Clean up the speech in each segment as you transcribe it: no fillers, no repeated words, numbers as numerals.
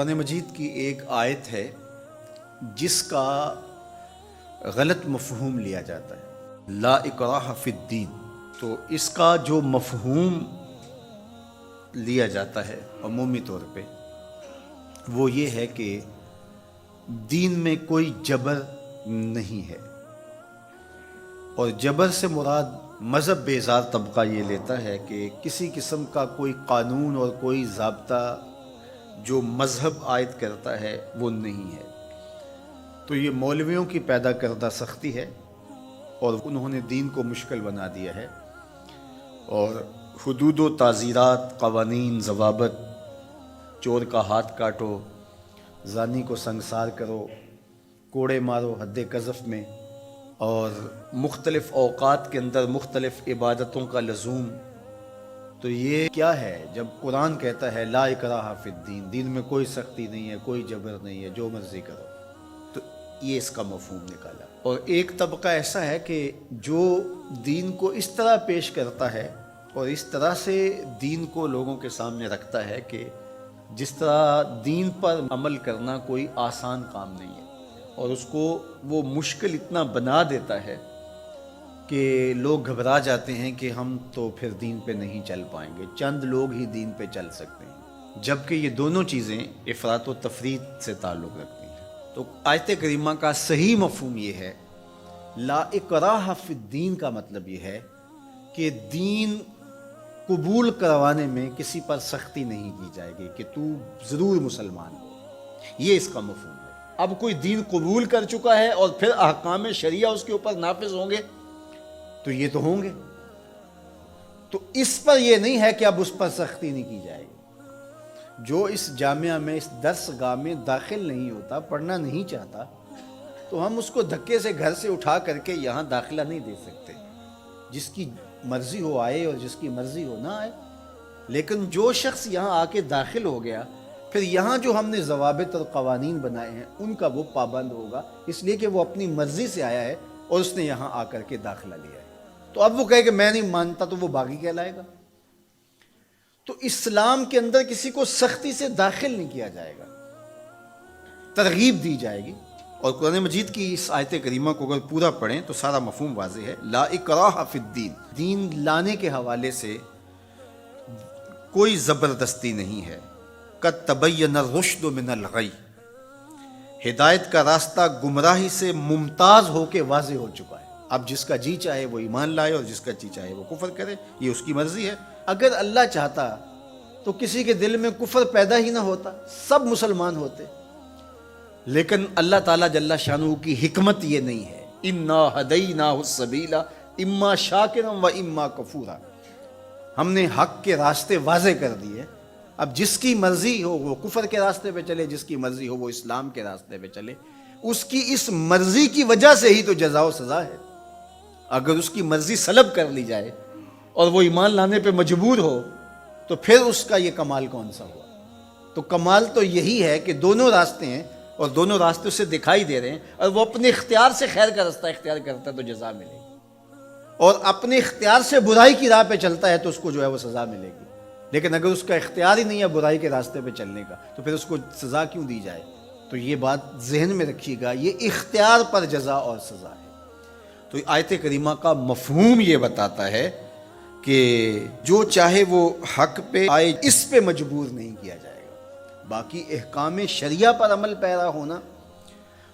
قرآن مجید کی ایک آیت ہے جس کا غلط مفہوم لیا جاتا ہے، لا اکراہ فی الدین۔ تو اس کا جو مفہوم لیا جاتا ہے عمومی طور پہ وہ یہ ہے کہ دین میں کوئی جبر نہیں ہے، اور جبر سے مراد مذہب بیزار طبقہ یہ لیتا ہے کہ کسی قسم کا کوئی قانون اور کوئی ضابطہ جو مذہب عائد کرتا ہے وہ نہیں ہے۔ تو یہ مولویوں کی پیدا کردہ سختی ہے اور انہوں نے دین کو مشکل بنا دیا ہے، اور حدود و تعزیرات، قوانین، ضوابط، چور کا ہاتھ کاٹو، زانی کو سنگسار کرو، کوڑے مارو حد قذف میں، اور مختلف اوقات کے اندر مختلف عبادتوں کا لزوم۔ تو یہ کیا ہے جب قرآن کہتا ہے لا اکراہ فی الدین، دین میں کوئی سختی نہیں ہے، کوئی جبر نہیں ہے، جو مرضی کرو؟ تو یہ اس کا مفہوم نکالا۔ اور ایک طبقہ ایسا ہے کہ جو دین کو اس طرح پیش کرتا ہے اور اس طرح سے دین کو لوگوں کے سامنے رکھتا ہے کہ جس طرح دین پر عمل کرنا کوئی آسان کام نہیں ہے، اور اس کو وہ مشکل اتنا بنا دیتا ہے کہ لوگ گھبرا جاتے ہیں کہ ہم تو پھر دین پہ نہیں چل پائیں گے، چند لوگ ہی دین پہ چل سکتے ہیں، جبکہ یہ دونوں چیزیں افراط و تفریط سے تعلق رکھتی ہیں۔ تو آیت کریمہ کا صحیح مفہوم یہ ہے، لا اکراہ فی الدین کا مطلب یہ ہے کہ دین قبول کروانے میں کسی پر سختی نہیں کی جائے گی کہ تو ضرور مسلمان ہو، یہ اس کا مفہوم ہے۔ اب کوئی دین قبول کر چکا ہے اور پھر احکام شریعہ اس کے اوپر نافذ ہوں گے تو یہ تو ہوں گے، تو اس پر یہ نہیں ہے کہ اب اس پر سختی نہیں کی جائے گی۔ جو اس جامعہ میں، اس درس گاہ میں داخل نہیں ہوتا، پڑھنا نہیں چاہتا، تو ہم اس کو دھکے سے گھر سے اٹھا کر کے یہاں داخلہ نہیں دے سکتے۔ جس کی مرضی ہو آئے اور جس کی مرضی ہو نہ آئے، لیکن جو شخص یہاں آ کے داخل ہو گیا، پھر یہاں جو ہم نے ضوابط اور قوانین بنائے ہیں ان کا وہ پابند ہوگا، اس لیے کہ وہ اپنی مرضی سے آیا ہے اور اس نے یہاں آ کر کے داخلہ لیا ہے۔ تو اب وہ کہے کہ میں نہیں مانتا، تو وہ باغی کہلائے گا۔ تو اسلام کے اندر کسی کو سختی سے داخل نہیں کیا جائے گا، ترغیب دی جائے گی۔ اور قرآن مجید کی اس آیت کریمہ کو اگر پورا پڑھیں تو سارا مفہوم واضح ہے، لا اکراہ فی الدین، دین لانے کے حوالے سے کوئی زبردستی نہیں ہے۔ قد تبین الرشد من الغی، ہدایت کا راستہ گمراہی سے ممتاز ہو کے واضح ہو چکا ہے۔ اب جس کا جی چاہے وہ ایمان لائے اور جس کا جی چاہے وہ کفر کرے، یہ اس کی مرضی ہے۔ اگر اللہ چاہتا تو کسی کے دل میں کفر پیدا ہی نہ ہوتا، سب مسلمان ہوتے، لیکن اللہ تعالیٰ جل شانہ کی حکمت یہ نہیں ہے۔ انا ہدیناہ السبیل اما شاکرا و اما کفورا، ہم نے حق کے راستے واضح کر دیے، اب جس کی مرضی ہو وہ کفر کے راستے پہ چلے، جس کی مرضی ہو وہ اسلام کے راستے پہ چلے۔ اس کی اس مرضی کی وجہ سے ہی تو جزا و سزا ہے۔ اگر اس کی مرضی سلب کر لی جائے اور وہ ایمان لانے پہ مجبور ہو تو پھر اس کا یہ کمال کون سا ہوا؟ تو کمال تو یہی ہے کہ دونوں راستے ہیں اور دونوں راستے اسے دکھائی دے رہے ہیں، اور وہ اپنے اختیار سے خیر کا راستہ اختیار کرتا ہے تو جزا ملے گی، اور اپنے اختیار سے برائی کی راہ پہ چلتا ہے تو اس کو جو ہے وہ سزا ملے گی۔ لیکن اگر اس کا اختیار ہی نہیں ہے برائی کے راستے پہ چلنے کا تو پھر اس کو سزا کیوں دی جائے؟ تو یہ بات ذہن میں رکھیے گا، یہ اختیار پر جزا اور سزا ہے۔ تو آیت کریمہ کا مفہوم یہ بتاتا ہے کہ جو چاہے وہ حق پہ آئے، اس پہ مجبور نہیں کیا جائے گا۔ باقی احکام شریعہ پر عمل پیرا ہونا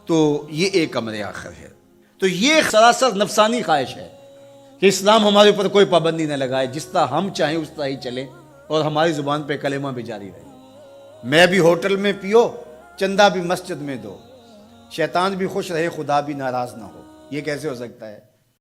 تو یہ ایک امر آخر ہے۔ تو یہ سراسر نفسانی خواہش ہے کہ اسلام ہمارے اوپر کوئی پابندی نہ لگائے، جس طرح ہم چاہیں اس طرح ہی چلیں، اور ہماری زبان پہ کلمہ بھی جاری رہے۔ میں بھی ہوٹل میں پیو، چندہ بھی مسجد میں دو، شیطان بھی خوش رہے، خدا بھی ناراض نہ ہو۔ یہ کیسے ہو سکتا ہے؟